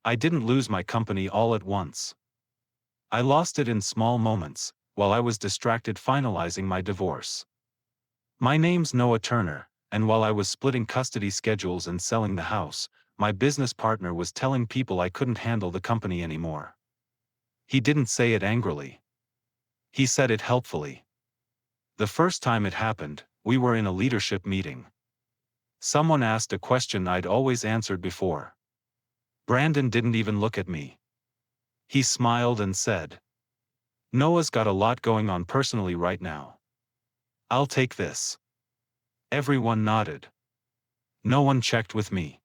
I didn't lose my company all at once. I lost it in small moments, while I was distracted finalizing my divorce. My name's Noah Turner, and while I was splitting custody schedules and selling the house, my business partner was telling people I couldn't handle the company anymore. He didn't say it angrily. He said it helpfully. The first time it happened, we were in a leadership meeting. Someone asked a question I'd always answered before. Brandon didn't even look at me. He smiled and said, "Noah's got a lot going on personally right now. I'll take this." Everyone nodded. No one checked with me.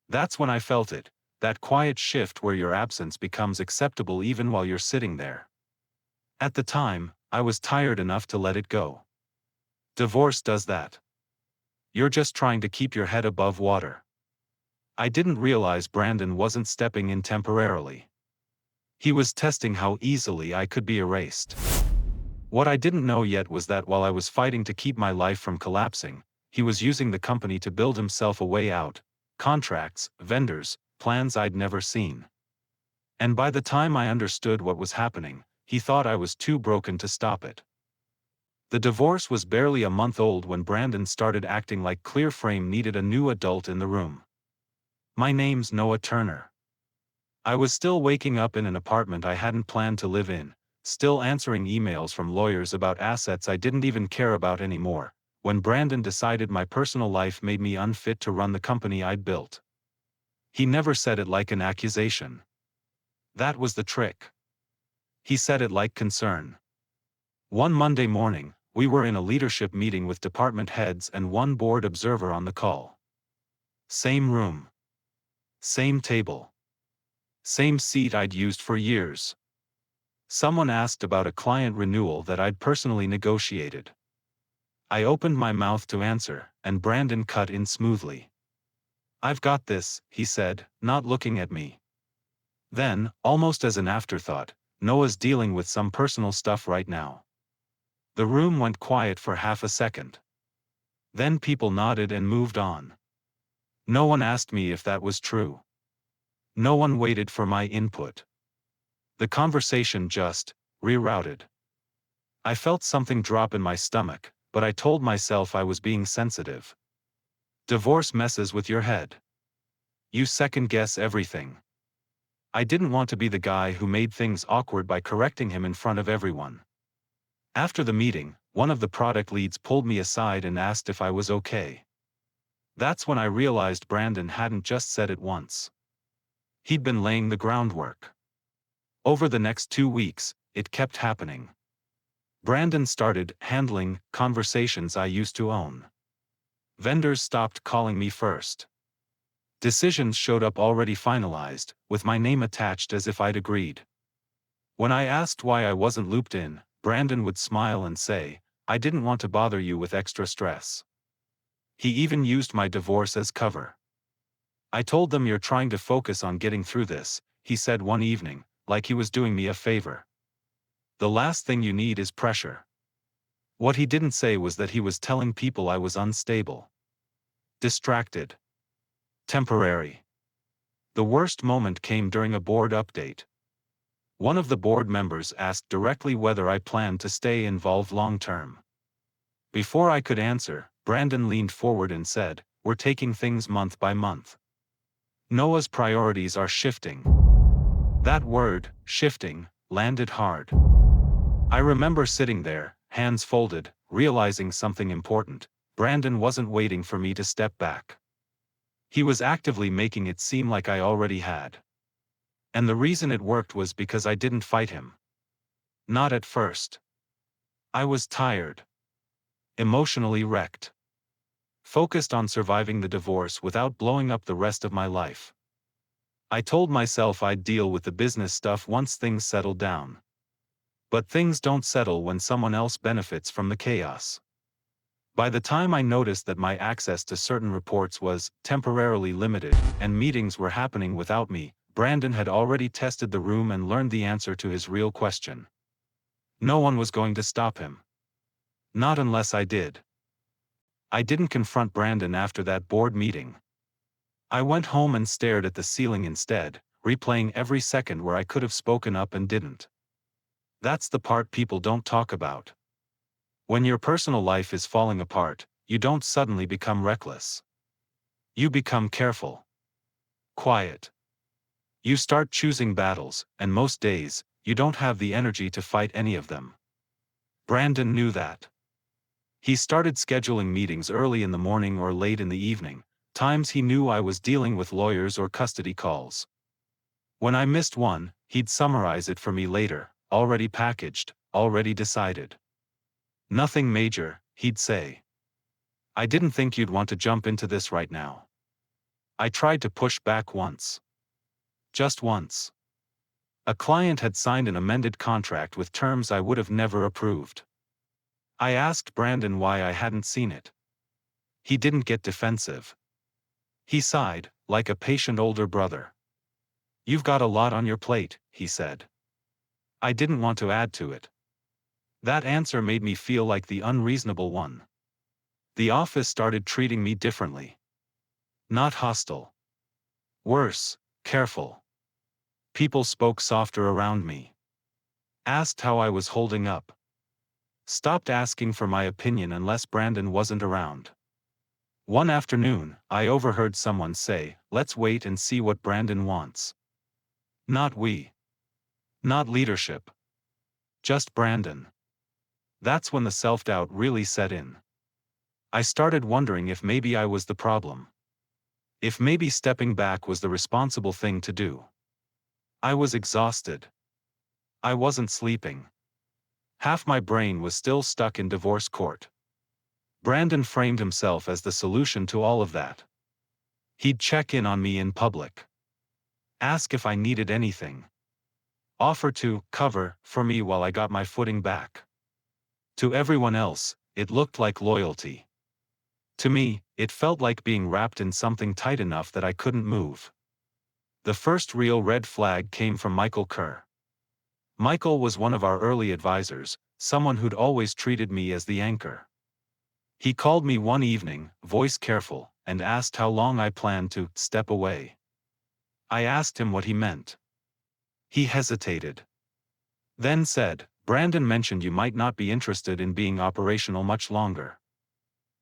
That's when I felt it, that quiet shift where your absence becomes acceptable even while you're sitting there. At the time, I was tired enough to let it go. Divorce does that. You're just trying to keep your head above water. I didn't realize Brandon wasn't stepping in temporarily. He was testing how easily I could be erased. What I didn't know yet was that while I was fighting to keep my life from collapsing, he was using the company to build himself a way out, contracts, vendors, plans I'd never seen. And by the time I understood what was happening, he thought I was too broken to stop it. The divorce was barely a month old when Brandon started acting like Clearframe needed a new adult in the room. My name's Noah Turner. I was still waking up in an apartment I hadn't planned to live in, still answering emails from lawyers about assets I didn't even care about anymore, when Brandon decided my personal life made me unfit to run the company I'd built. He never said it like an accusation. That was the trick. He said it like concern. One Monday morning, we were in a leadership meeting with department heads and one board observer on the call. Same room. Same table. Same seat I'd used for years. Someone asked about a client renewal that I'd personally negotiated. I opened my mouth to answer, and Brandon cut in smoothly. "I've got this," he said, not looking at me. Then, almost as an afterthought, "Noah's dealing with some personal stuff right now." The room went quiet for half a second. Then people nodded and moved on. No one asked me if that was true. No one waited for my input. The conversation just rerouted. I felt something drop in my stomach, but I told myself I was being sensitive. Divorce messes with your head. You second-guess everything. I didn't want to be the guy who made things awkward by correcting him in front of everyone. After the meeting, one of the product leads pulled me aside and asked if I was okay. That's when I realized Brandon hadn't just said it once. He'd been laying the groundwork. Over the next 2 weeks, it kept happening. Brandon started handling conversations I used to own. Vendors stopped calling me first. Decisions showed up already finalized, with my name attached as if I'd agreed. When I asked why I wasn't looped in, Brandon would smile and say, "I didn't want to bother you with extra stress." He even used my divorce as cover. "I told them you're trying to focus on getting through this," he said one evening, like he was doing me a favor. "The last thing you need is pressure." What he didn't say was that he was telling people I was unstable, distracted, temporary. The worst moment came during a board update. One of the board members asked directly whether I planned to stay involved long-term. Before I could answer, Brandon leaned forward and said, "We're taking things month by month. Noah's priorities are shifting." That word, shifting, landed hard. I remember sitting there, hands folded, realizing something important. Brandon wasn't waiting for me to step back. He was actively making it seem like I already had. And the reason it worked was because I didn't fight him. Not at first. I was tired. Emotionally wrecked. Focused on surviving the divorce without blowing up the rest of my life. I told myself I'd deal with the business stuff once things settled down. But things don't settle when someone else benefits from the chaos. By the time I noticed that my access to certain reports was temporarily limited, and meetings were happening without me, Brandon had already tested the room and learned the answer to his real question. No one was going to stop him. Not unless I did. I didn't confront Brandon after that board meeting. I went home and stared at the ceiling instead, replaying every second where I could have spoken up and didn't. That's the part people don't talk about. When your personal life is falling apart, you don't suddenly become reckless. You become careful. Quiet. You start choosing battles, and most days, you don't have the energy to fight any of them. Brandon knew that. He started scheduling meetings early in the morning or late in the evening, times he knew I was dealing with lawyers or custody calls. When I missed one, he'd summarize it for me later, already packaged, already decided. Nothing major, he'd say. I didn't think you'd want to jump into this right now. I tried to push back once. Just once. A client had signed an amended contract with terms I would have never approved. I asked Brandon why I hadn't seen it. He didn't get defensive. He sighed, like a patient older brother. You've got a lot on your plate, he said. I didn't want to add to it. That answer made me feel like the unreasonable one. The office started treating me differently. Not hostile. Worse, careful. People spoke softer around me. Asked how I was holding up. Stopped asking for my opinion unless Brandon wasn't around. One afternoon, I overheard someone say, "Let's wait and see what Brandon wants." Not we. Not leadership. Just Brandon. That's when the self-doubt really set in. I started wondering if maybe I was the problem. If maybe stepping back was the responsible thing to do. I was exhausted. I wasn't sleeping. Half my brain was still stuck in divorce court. Brandon framed himself as the solution to all of that. He'd check in on me in public. Ask if I needed anything. Offer to cover for me while I got my footing back. To everyone else, it looked like loyalty. To me, it felt like being wrapped in something tight enough that I couldn't move. The first real red flag came from Michael Kerr. Michael was one of our early advisors, someone who'd always treated me as the anchor. He called me one evening, voice careful, and asked how long I planned to step away. I asked him what he meant. He hesitated. Then said, "Brandon mentioned you might not be interested in being operational much longer."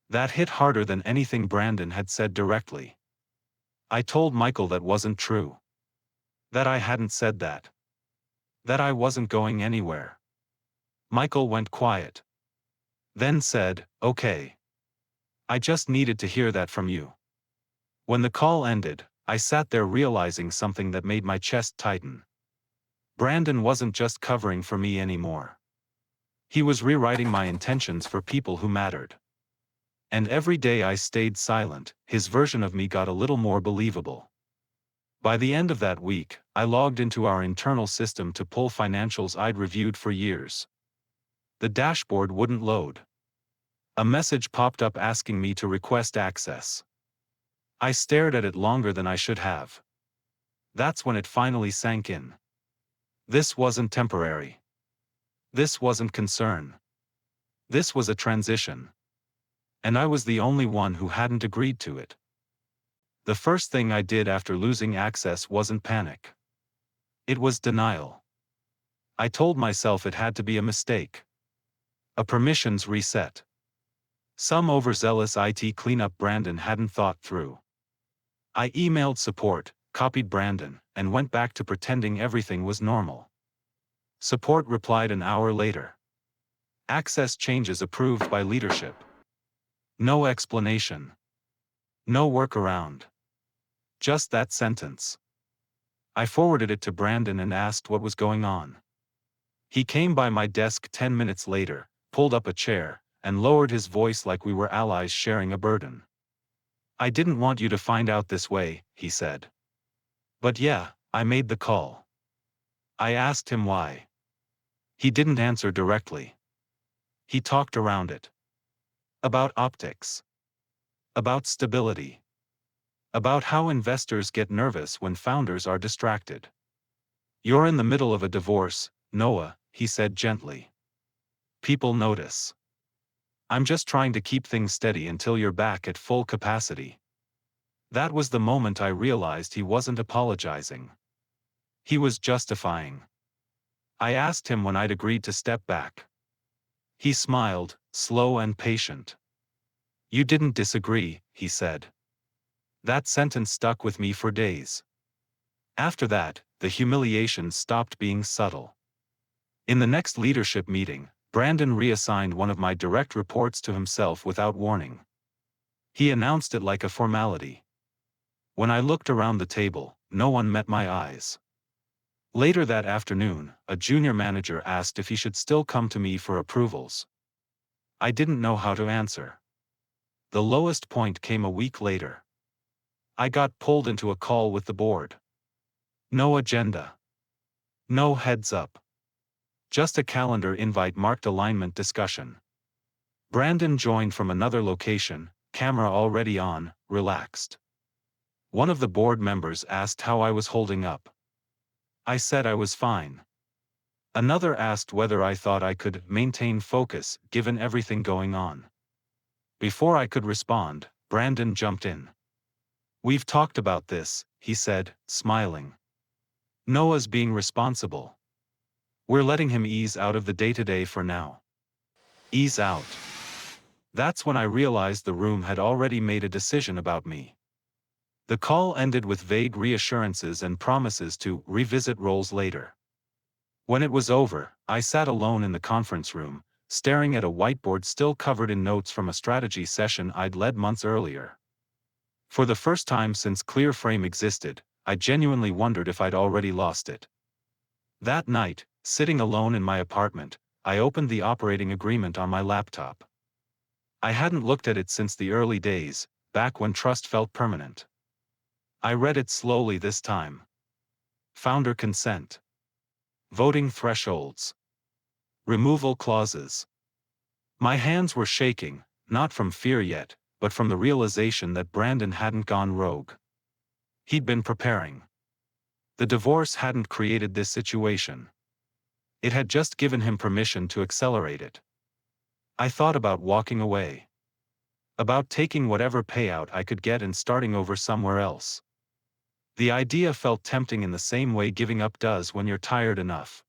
That hit harder than anything Brandon had said directly. I told Michael that wasn't true. That I hadn't said that. That I wasn't going anywhere. Michael went quiet. Then said, "Okay. I just needed to hear that from you." When the call ended, I sat there realizing something that made my chest tighten. Brandon wasn't just covering for me anymore. He was rewriting my intentions for people who mattered. And every day I stayed silent, his version of me got a little more believable. By the end of that week, I logged into our internal system to pull financials I'd reviewed for years. The dashboard wouldn't load. A message popped up asking me to request access. I stared at it longer than I should have. That's when it finally sank in. This wasn't temporary. This wasn't concern. This was a transition. And I was the only one who hadn't agreed to it. The first thing I did after losing access wasn't panic. It was denial. I told myself it had to be a mistake. A permissions reset. Some overzealous IT cleanup Brandon hadn't thought through. I emailed support, copied Brandon, and went back to pretending everything was normal. Support replied an hour later. Access changes approved by leadership. No explanation. No workaround. Just that sentence. I forwarded it to Brandon and asked what was going on. He came by my desk 10 minutes later, pulled up a chair, and lowered his voice like we were allies sharing a burden. "I didn't want you to find out this way," he said. "But yeah, I made the call." I asked him why. He didn't answer directly. He talked around it. About optics. About stability. About how investors get nervous when founders are distracted. "You're in the middle of a divorce, Noah," he said gently. "People notice. I'm just trying to keep things steady until you're back at full capacity." That was the moment I realized he wasn't apologizing. He was justifying. I asked him when I'd agreed to step back. He smiled, slow and patient. "You didn't disagree," he said. That sentence stuck with me for days. After that, the humiliation stopped being subtle. In the next leadership meeting, Brandon reassigned one of my direct reports to himself without warning. He announced it like a formality. When I looked around the table, no one met my eyes. Later that afternoon, a junior manager asked if he should still come to me for approvals. I didn't know how to answer. The lowest point came a week later. I got pulled into a call with the board. No agenda. No heads up. Just a calendar invite marked alignment discussion. Brandon joined from another location, camera already on, relaxed. One of the board members asked how I was holding up. I said I was fine. Another asked whether I thought I could maintain focus given everything going on. Before I could respond, Brandon jumped in. "We've talked about this," he said, smiling. "Noah's being responsible. We're letting him ease out of the day-to-day for now." Ease out. That's when I realized the room had already made a decision about me. The call ended with vague reassurances and promises to revisit roles later. When it was over, I sat alone in the conference room, staring at a whiteboard still covered in notes from a strategy session I'd led months earlier. For the first time since ClearFrame existed, I genuinely wondered if I'd already lost it. That night, sitting alone in my apartment, I opened the operating agreement on my laptop. I hadn't looked at it since the early days, back when trust felt permanent. I read it slowly this time. Founder consent. Voting thresholds. Removal clauses. My hands were shaking, not from fear yet, but from the realization that Brandon hadn't gone rogue. He'd been preparing. The divorce hadn't created this situation. It had just given him permission to accelerate it. I thought about walking away. About taking whatever payout I could get and starting over somewhere else. The idea felt tempting in the same way giving up does when you're tired enough.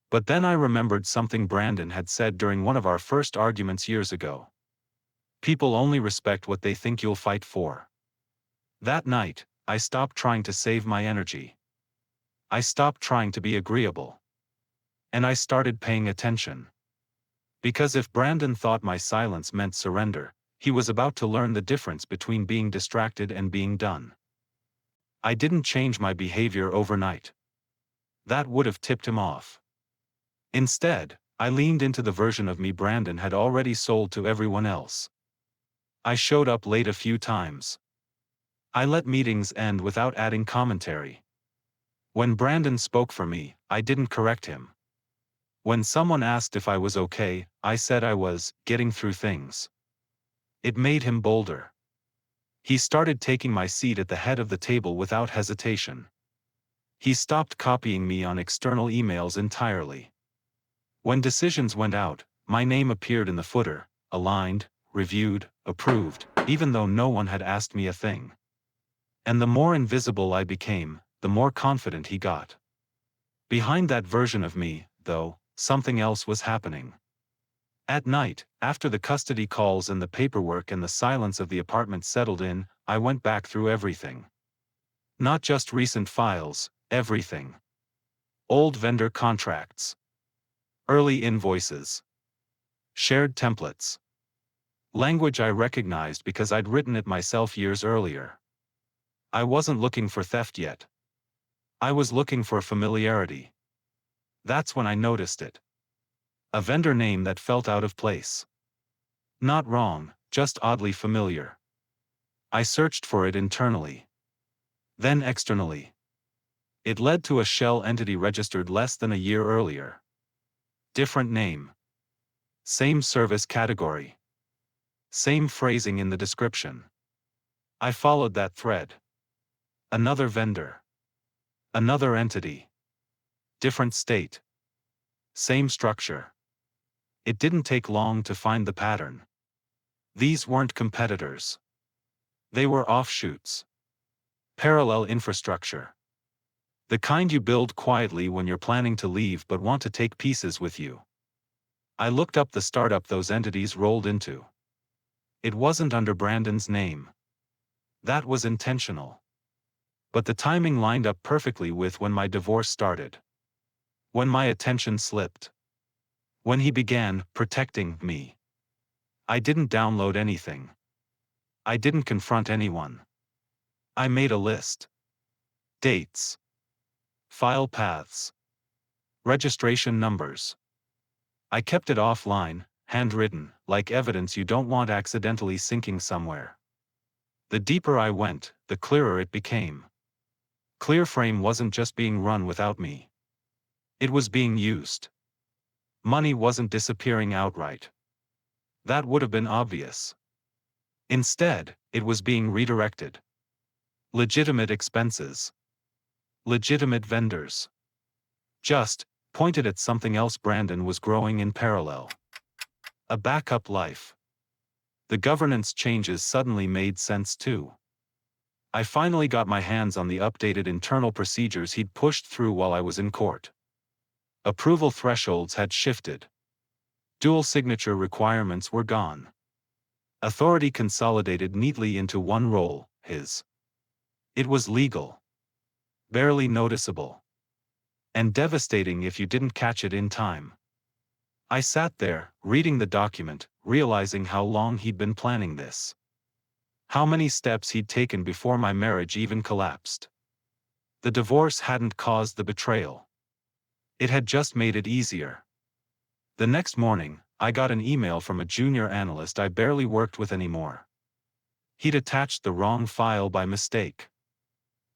But then I remembered something Brandon had said during one of our first arguments years ago. People only respect what they think you'll fight for. That night, I stopped trying to save my energy. I stopped trying to be agreeable. And I started paying attention. Because if Brandon thought my silence meant surrender, he was about to learn the difference between being distracted and being done. I didn't change my behavior overnight. That would have tipped him off. Instead, I leaned into the version of me Brandon had already sold to everyone else. I showed up late a few times. I let meetings end without adding commentary. When Brandon spoke for me, I didn't correct him. When someone asked if I was okay, I said I was getting through things. It made him bolder. He started taking my seat at the head of the table without hesitation. He stopped copying me on external emails entirely. When decisions went out, my name appeared in the footer, aligned, reviewed, approved, even though no one had asked me a thing. And the more invisible I became, the more confident he got. Behind that version of me, though, something else was happening. At night, after the custody calls and the paperwork and the silence of the apartment settled in, I went back through everything. Not just recent files, everything. Old vendor contracts. Early invoices. Shared templates. Language I recognized because I'd written it myself years earlier. I wasn't looking for theft yet. I was looking for familiarity. That's when I noticed it. A vendor name that felt out of place. Not wrong, just oddly familiar. I searched for it internally. Then externally. It led to a shell entity registered less than a year earlier. Different name. Same service category. Same phrasing in the description. I followed that thread. Another vendor. Another entity. Different state. Same structure. It didn't take long to find the pattern. These weren't competitors. They were offshoots. Parallel infrastructure. The kind you build quietly when you're planning to leave but want to take pieces with you. I looked up the startup those entities rolled into. It wasn't under Brandon's name. That was intentional. But the timing lined up perfectly with when my divorce started. When my attention slipped. When he began protecting me. I didn't download anything. I didn't confront anyone. I made a list. Dates. File paths. Registration numbers. I kept it offline, handwritten, like evidence you don't want accidentally sinking somewhere. The deeper I went, the clearer it became. Clearframe wasn't just being run without me. It was being used. Money wasn't disappearing outright. That would have been obvious. Instead, it was being redirected. Legitimate expenses. Legitimate vendors. Just pointed at something else Brandon was growing in parallel. A backup life. The governance changes suddenly made sense too. I finally got my hands on the updated internal procedures he'd pushed through while I was in court. Approval thresholds had shifted. Dual signature requirements were gone. Authority consolidated neatly into one role, his. It was legal. Barely noticeable. And devastating if you didn't catch it in time. I sat there, reading the document, realizing how long he'd been planning this. How many steps he'd taken before my marriage even collapsed. The divorce hadn't caused the betrayal. It had just made it easier. The next morning, I got an email from a junior analyst I barely worked with anymore. He'd attached the wrong file by mistake.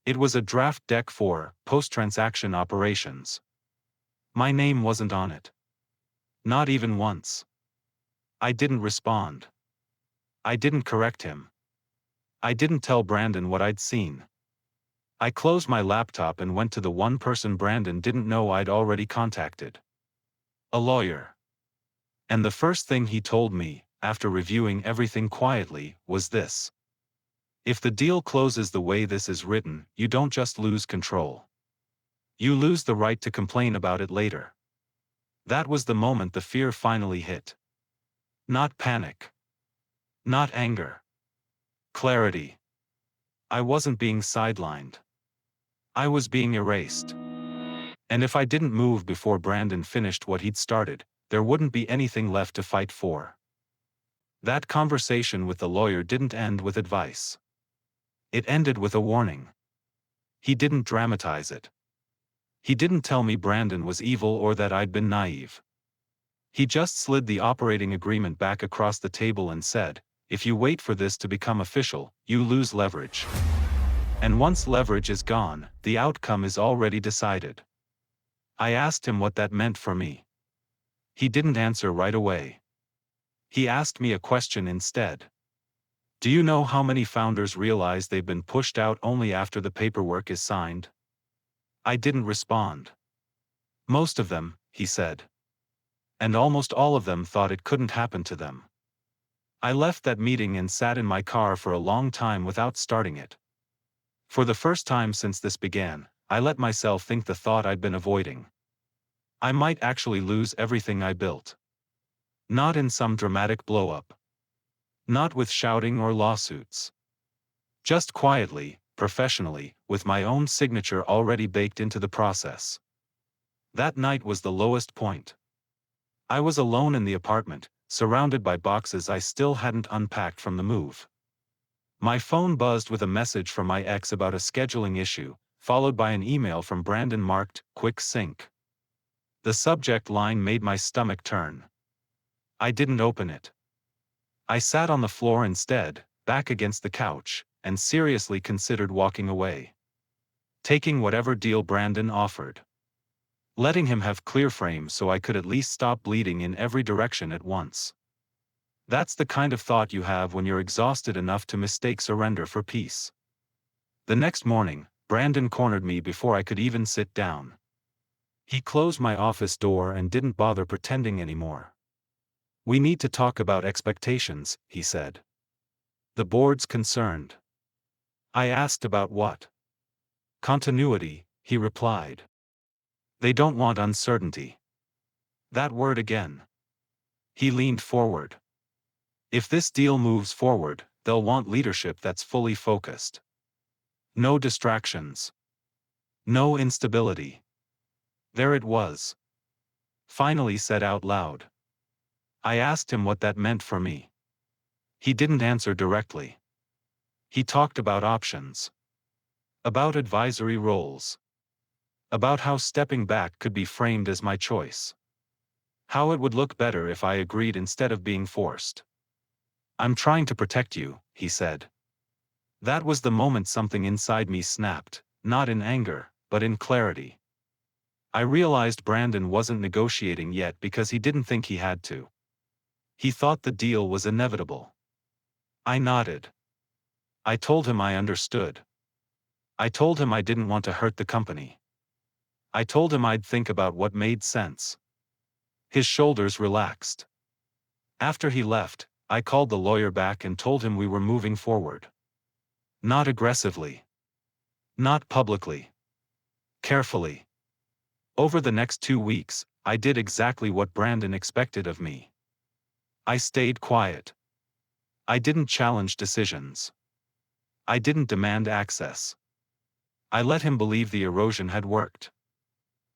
It was a draft deck for post-transaction operations. My name wasn't on it. Not even once. I didn't respond. I didn't correct him. I didn't tell Brandon what I'd seen. I closed my laptop and went to the one person Brandon didn't know I'd already contacted. A lawyer. And the first thing he told me, after reviewing everything quietly, was this. If the deal closes the way this is written, you don't just lose control. You lose the right to complain about it later. That was the moment the fear finally hit. Not panic. Not anger. Clarity. I wasn't being sidelined. I was being erased. And if I didn't move before Brandon finished what he'd started, there wouldn't be anything left to fight for. That conversation with the lawyer didn't end with advice. It ended with a warning. He didn't dramatize it. He didn't tell me Brandon was evil or that I'd been naive. He just slid the operating agreement back across the table and said, if you wait for this to become official, you lose leverage. And once leverage is gone, the outcome is already decided. I asked him what that meant for me. He didn't answer right away. He asked me a question instead. Do you know how many founders realize they've been pushed out only after the paperwork is signed? I didn't respond. Most of them, he said. And almost all of them thought it couldn't happen to them. I left that meeting and sat in my car for a long time without starting it. For the first time since this began, I let myself think the thought I'd been avoiding. I might actually lose everything I built. Not in some dramatic blow-up. Not with shouting or lawsuits. Just quietly, professionally, with my own signature already baked into the process. That night was the lowest point. I was alone in the apartment, surrounded by boxes I still hadn't unpacked from the move. My phone buzzed with a message from my ex about a scheduling issue, followed by an email from Brandon marked, "Quick Sync." The subject line made my stomach turn. I didn't open it. I sat on the floor instead, back against the couch, and seriously considered walking away. Taking whatever deal Brandon offered. Letting him have Clearframe so I could at least stop bleeding in every direction at once. That's the kind of thought you have when you're exhausted enough to mistake surrender for peace. The next morning, Brandon cornered me before I could even sit down. He closed my office door and didn't bother pretending anymore. We need to talk about expectations, he said. The board's concerned. I asked about what? Continuity, he replied. They don't want uncertainty. That word again. He leaned forward. If this deal moves forward, they'll want leadership that's fully focused. No distractions. No instability. There it was. Finally said out loud. I asked him what that meant for me. He didn't answer directly. He talked about options. About advisory roles. About how stepping back could be framed as my choice. How it would look better if I agreed instead of being forced. I'm trying to protect you, he said. That was the moment something inside me snapped, not in anger, but in clarity. I realized Brandon wasn't negotiating yet because he didn't think he had to. He thought the deal was inevitable. I nodded. I told him I understood. I told him I didn't want to hurt the company. I told him I'd think about what made sense. His shoulders relaxed. After he left, I called the lawyer back and told him we were moving forward. Not aggressively. Not publicly. Carefully. Over the next 2 weeks, I did exactly what Brandon expected of me. I stayed quiet. I didn't challenge decisions. I didn't demand access. I let him believe the erosion had worked.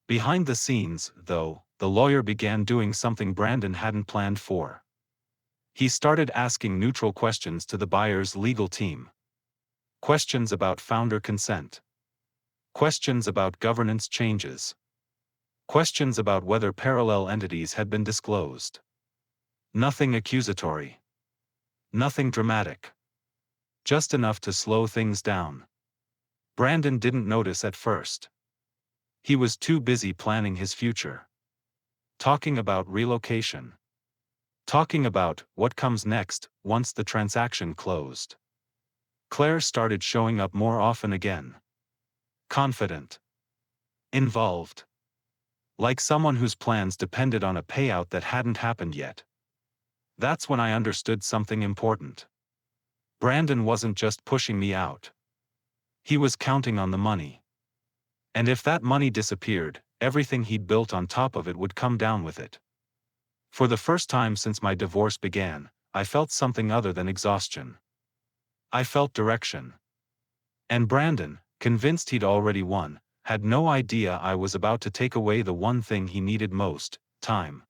Behind the scenes, though, the lawyer began doing something Brandon hadn't planned for. He started asking neutral questions to the buyer's legal team. Questions about founder consent. Questions about governance changes. Questions about whether parallel entities had been disclosed. Nothing accusatory. Nothing dramatic. Just enough to slow things down. Brandon didn't notice at first. He was too busy planning his future. Talking about relocation. Talking about what comes next once the transaction closed. Claire started showing up more often again. Confident. Involved. Like someone whose plans depended on a payout that hadn't happened yet. That's when I understood something important. Brandon wasn't just pushing me out. He was counting on the money. And if that money disappeared, everything he'd built on top of it would come down with it. For the first time since my divorce began, I felt something other than exhaustion. I felt direction. And Brandon, convinced he'd already won, had no idea I was about to take away the one thing he needed most, time.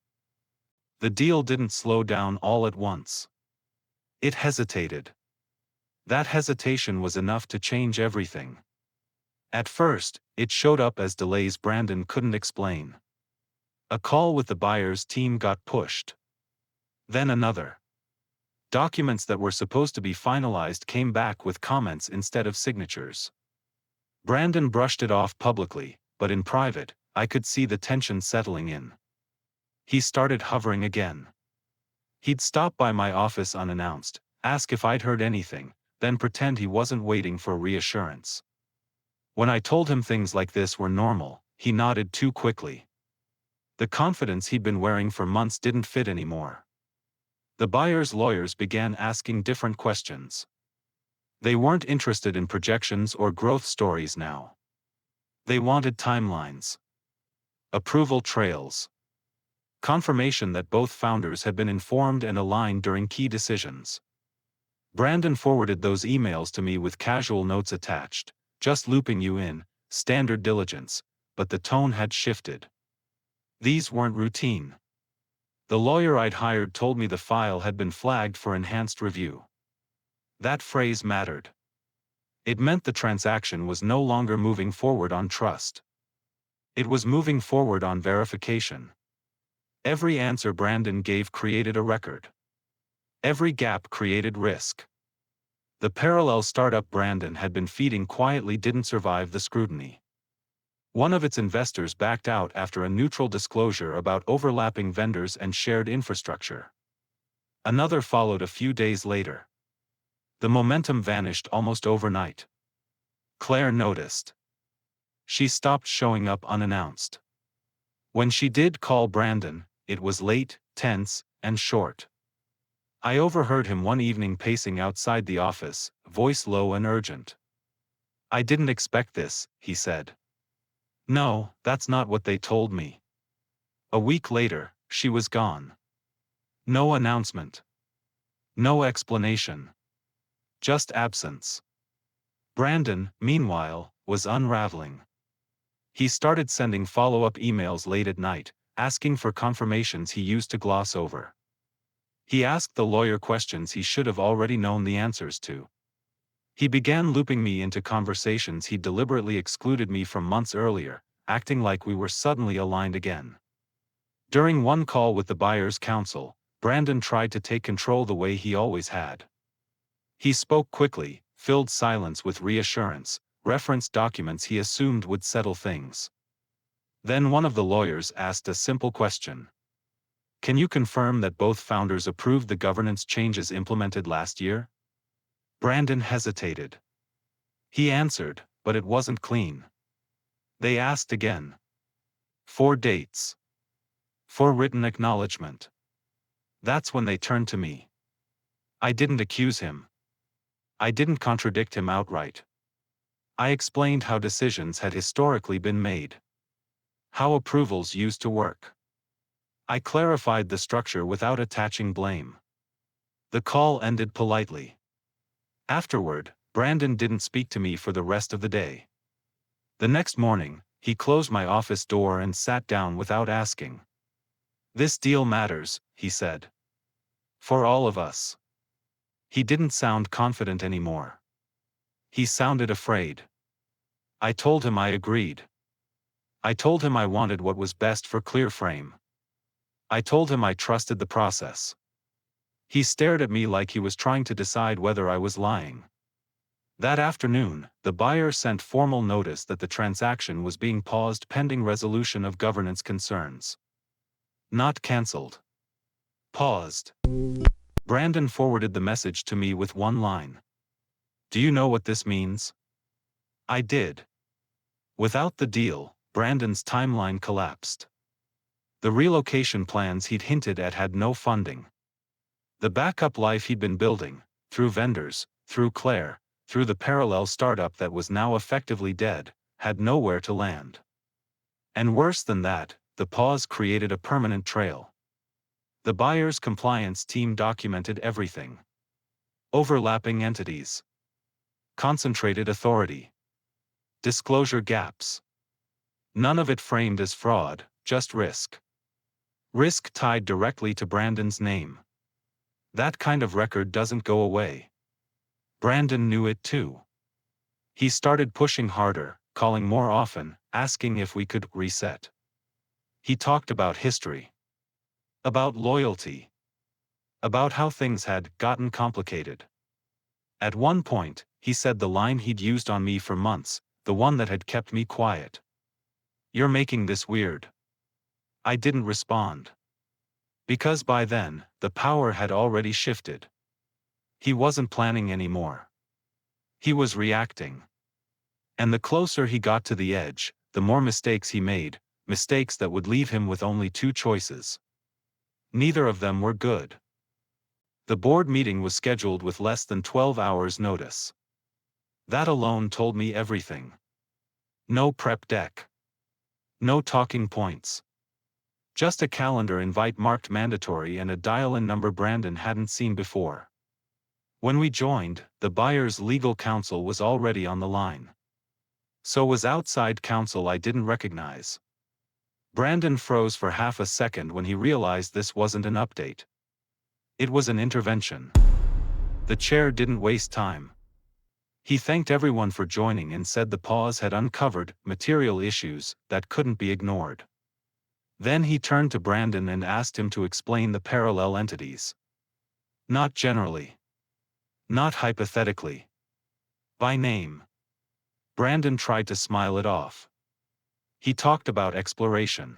The deal didn't slow down all at once. It hesitated. That hesitation was enough to change everything. At first, it showed up as delays Brandon couldn't explain. A call with the buyer's team got pushed. Then another. Documents that were supposed to be finalized came back with comments instead of signatures. Brandon brushed it off publicly, but in private, I could see the tension settling in. He started hovering again. He'd stop by my office unannounced, ask if I'd heard anything, then pretend he wasn't waiting for reassurance. When I told him things like this were normal, he nodded too quickly. The confidence he'd been wearing for months didn't fit anymore. The buyer's lawyers began asking different questions. They weren't interested in projections or growth stories now. They wanted timelines. Approval trails. Confirmation that both founders had been informed and aligned during key decisions. Brandon forwarded those emails to me with casual notes attached, just looping you in, standard diligence, but the tone had shifted. These weren't routine. The lawyer I'd hired told me the file had been flagged for enhanced review. That phrase mattered. It meant the transaction was no longer moving forward on trust. It was moving forward on verification. Every answer Brandon gave created a record. Every gap created risk. The parallel startup Brandon had been feeding quietly didn't survive the scrutiny. One of its investors backed out after a neutral disclosure about overlapping vendors and shared infrastructure. Another followed a few days later. The momentum vanished almost overnight. Claire noticed. She stopped showing up unannounced. When she did call Brandon, it was late, tense, and short. I overheard him one evening pacing outside the office, voice low and urgent. I didn't expect this, he said. No, that's not what they told me. A week later, she was gone. No announcement. No explanation. Just absence. Brandon, meanwhile, was unraveling. He started sending follow-up emails late at night, asking for confirmations he used to gloss over. He asked the lawyer questions he should have already known the answers to. He began looping me into conversations he deliberately excluded me from months earlier, acting like we were suddenly aligned again. During one call with the buyer's counsel, Brandon tried to take control the way he always had. He spoke quickly, filled silence with reassurance, referenced documents he assumed would settle things. Then one of the lawyers asked a simple question. Can you confirm that both founders approved the governance changes implemented last year? Brandon hesitated. He answered, but it wasn't clean. They asked again. 4 dates. 4 written acknowledgement. That's when they turned to me. I didn't accuse him. I didn't contradict him outright. I explained how decisions had historically been made. How approvals used to work. I clarified the structure without attaching blame. The call ended politely. Afterward, Brandon didn't speak to me for the rest of the day. The next morning, he closed my office door and sat down without asking. This deal matters, he said. For all of us. He didn't sound confident anymore. He sounded afraid. I told him I agreed. I told him I wanted what was best for Clearframe. I told him I trusted the process. He stared at me like he was trying to decide whether I was lying. That afternoon, the buyer sent formal notice that the transaction was being paused pending resolution of governance concerns. Not cancelled. Paused. Brandon forwarded the message to me with one line. Do you know what this means? I did. Without the deal, Brandon's timeline collapsed. The relocation plans he'd hinted at had no funding. The backup life he'd been building, through vendors, through Claire, through the parallel startup that was now effectively dead, had nowhere to land. And worse than that, the pause created a permanent trail. The buyer's compliance team documented everything. Overlapping entities. Concentrated authority. Disclosure gaps. None of it framed as fraud, just risk. Risk tied directly to Brandon's name. That kind of record doesn't go away. Brandon knew it too. He started pushing harder, calling more often, asking if we could reset. He talked about history. About loyalty. About how things had gotten complicated. At one point, he said the line he'd used on me for months, the one that had kept me quiet. You're making this weird. I didn't respond. Because by then, the power had already shifted. He wasn't planning anymore. He was reacting. And the closer he got to the edge, the more mistakes he made, mistakes that would leave him with only 2 choices. Neither of them were good. The board meeting was scheduled with less than 12 hours' notice. That alone told me everything. No prep deck. No talking points. Just a calendar invite marked mandatory and a dial-in number Brandon hadn't seen before. When we joined, the buyer's legal counsel was already on the line. So was outside counsel I didn't recognize. Brandon froze for half a second when he realized this wasn't an update. It was an intervention. The chair didn't waste time. He thanked everyone for joining and said the pause had uncovered material issues that couldn't be ignored. Then he turned to Brandon and asked him to explain the parallel entities. Not generally. Not hypothetically. By name. Brandon tried to smile it off. He talked about exploration.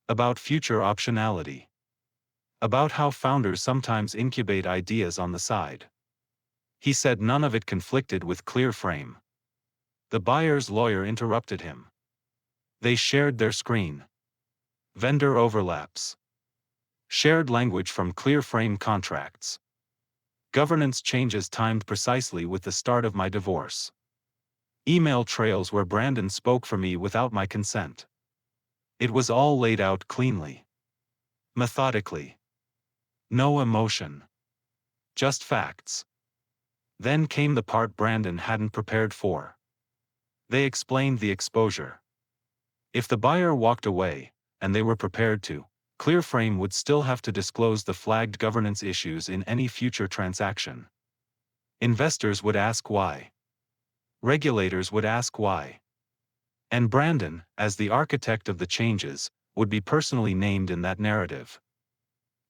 About future optionality. About how founders sometimes incubate ideas on the side. He said none of it conflicted with Clearframe. The buyer's lawyer interrupted him. They shared their screen. Vendor overlaps. Shared language from Clearframe contracts. Governance changes timed precisely with the start of my divorce. Email trails where Brandon spoke for me without my consent. It was all laid out cleanly. Methodically. No emotion. Just facts. Then came the part Brandon hadn't prepared for. They explained the exposure. If the buyer walked away, and they were prepared to, Clearframe would still have to disclose the flagged governance issues in any future transaction. Investors would ask why. Regulators would ask why. And Brandon, as the architect of the changes, would be personally named in that narrative.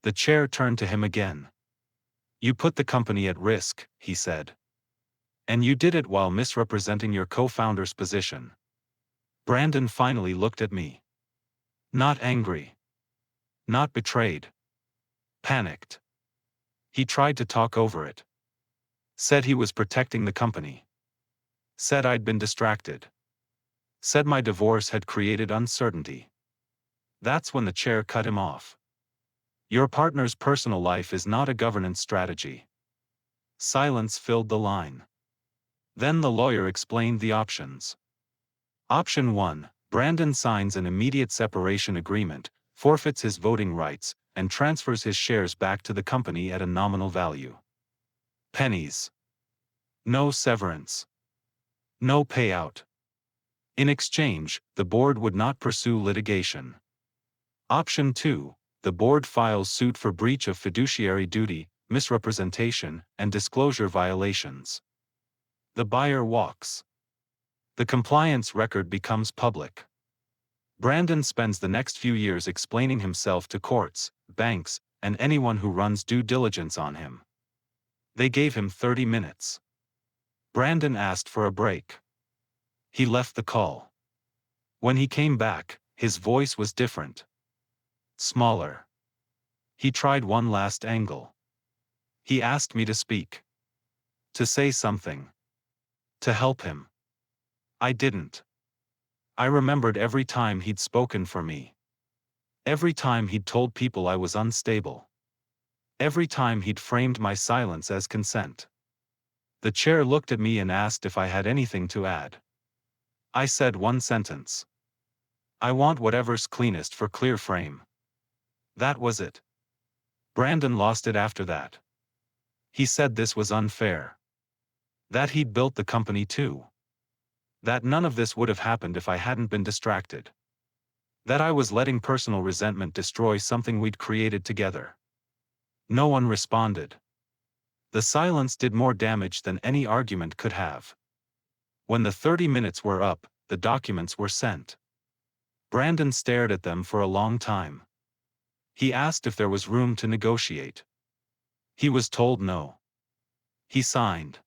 The chair turned to him again. "You put the company at risk," he said. "And you did it while misrepresenting your co-founder's position." Brandon finally looked at me. Not angry. Not betrayed. Panicked. He tried to talk over it. Said he was protecting the company. Said I'd been distracted. Said my divorce had created uncertainty. That's when the chair cut him off. "Your partner's personal life is not a governance strategy." Silence filled the line. Then the lawyer explained the options. Option 1, Brandon signs an immediate separation agreement, forfeits his voting rights, and transfers his shares back to the company at a nominal value. Pennies. No severance. No payout. In exchange, the board would not pursue litigation. Option 2, the board files suit for breach of fiduciary duty, misrepresentation, and disclosure violations. The buyer walks. The compliance record becomes public. Brandon spends the next few years explaining himself to courts, banks, and anyone who runs due diligence on him. They gave him 30 minutes. Brandon asked for a break. He left the call. When he came back, his voice was different. Smaller. He tried one last angle. He asked me to speak. To say something. To help him. I didn't. I remembered every time he'd spoken for me. Every time he'd told people I was unstable. Every time he'd framed my silence as consent. The chair looked at me and asked if I had anything to add. I said one sentence. "I want whatever's cleanest for Clearframe." That was it. Brandon lost it after that. He said this was unfair. That he'd built the company too. That none of this would have happened if I hadn't been distracted. That I was letting personal resentment destroy something we'd created together. No one responded. The silence did more damage than any argument could have. When the 30 minutes were up, the documents were sent. Brandon stared at them for a long time. He asked if there was room to negotiate. He was told no. He signed.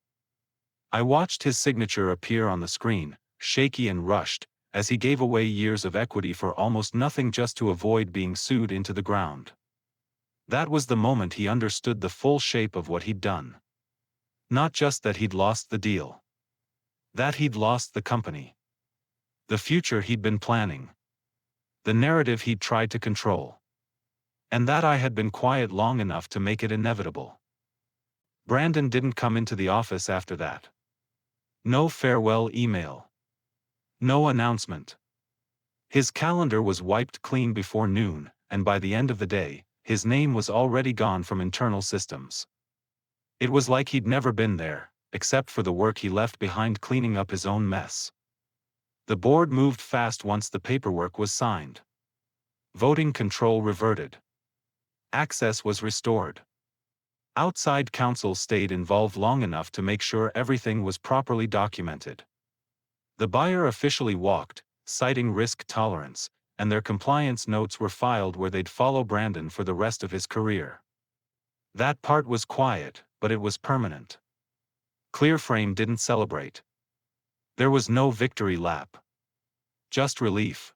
I watched his signature appear on the screen, shaky and rushed, as he gave away years of equity for almost nothing just to avoid being sued into the ground. That was the moment he understood the full shape of what he'd done. Not just that he'd lost the deal. That he'd lost the company. The future he'd been planning. The narrative he'd tried to control. And that I had been quiet long enough to make it inevitable. Brandon didn't come into the office after that. No farewell email. No announcement. His calendar was wiped clean before noon, and by the end of the day, his name was already gone from internal systems. It was like he'd never been there, except for the work he left behind cleaning up his own mess. The board moved fast once the paperwork was signed. Voting control reverted. Access was restored. Outside counsel stayed involved long enough to make sure everything was properly documented. The buyer officially walked, citing risk tolerance, and their compliance notes were filed where they'd follow Brandon for the rest of his career. That part was quiet, but it was permanent. Clearframe didn't celebrate. There was no victory lap. Just relief.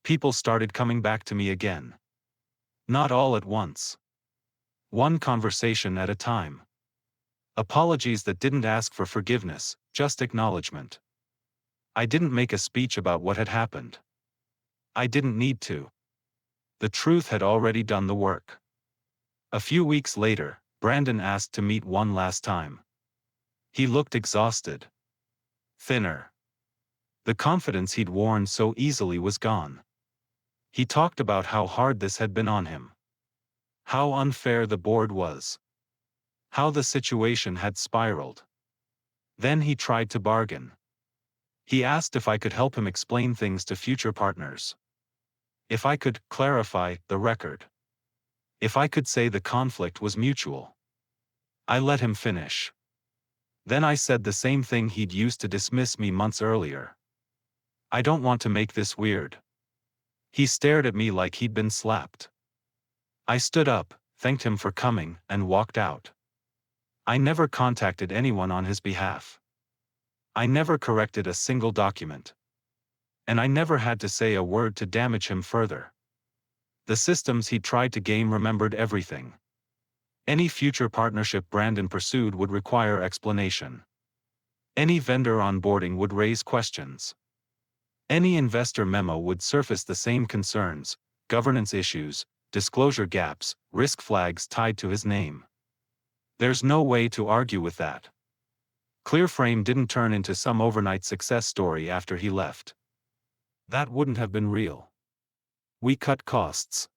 People started coming back to me again. Not all at once. One conversation at a time. Apologies that didn't ask for forgiveness, just acknowledgement. I didn't make a speech about what had happened. I didn't need to. The truth had already done the work. A few weeks later, Brandon asked to meet one last time. He looked exhausted. thinner. The confidence he'd worn so easily was gone. He talked about how hard this had been on him. How unfair the board was. How the situation had spiraled. Then he tried to bargain. He asked if I could help him explain things to future partners. If I could clarify the record. If I could say the conflict was mutual. I let him finish. Then I said the same thing he'd used to dismiss me months earlier. I don't want to make this weird. He stared at me like he'd been slapped. I stood up, thanked him for coming, and walked out. I never contacted anyone on his behalf. I never corrected a single document. And I never had to say a word to damage him further. The systems he tried to game remembered everything. Any future partnership Brandon pursued would require explanation. Any vendor onboarding would raise questions. Any investor memo would surface the same concerns, governance issues, disclosure gaps, risk flags tied to his name. There's no way to argue with that. Clearframe didn't turn into some overnight success story after he left. That wouldn't have been real. We cut costs.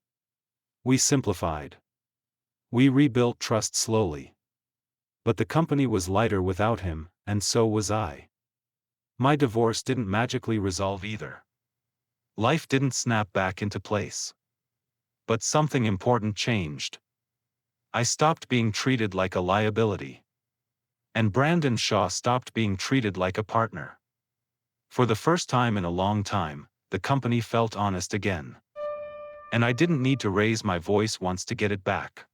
We simplified. We rebuilt trust slowly. But the company was lighter without him, and so was I. My divorce didn't magically resolve either. Life didn't snap back into place. But something important changed. I stopped being treated like a liability. And Brandon Shaw stopped being treated like a partner. For the first time in a long time, the company felt honest again. And I didn't need to raise my voice once to get it back.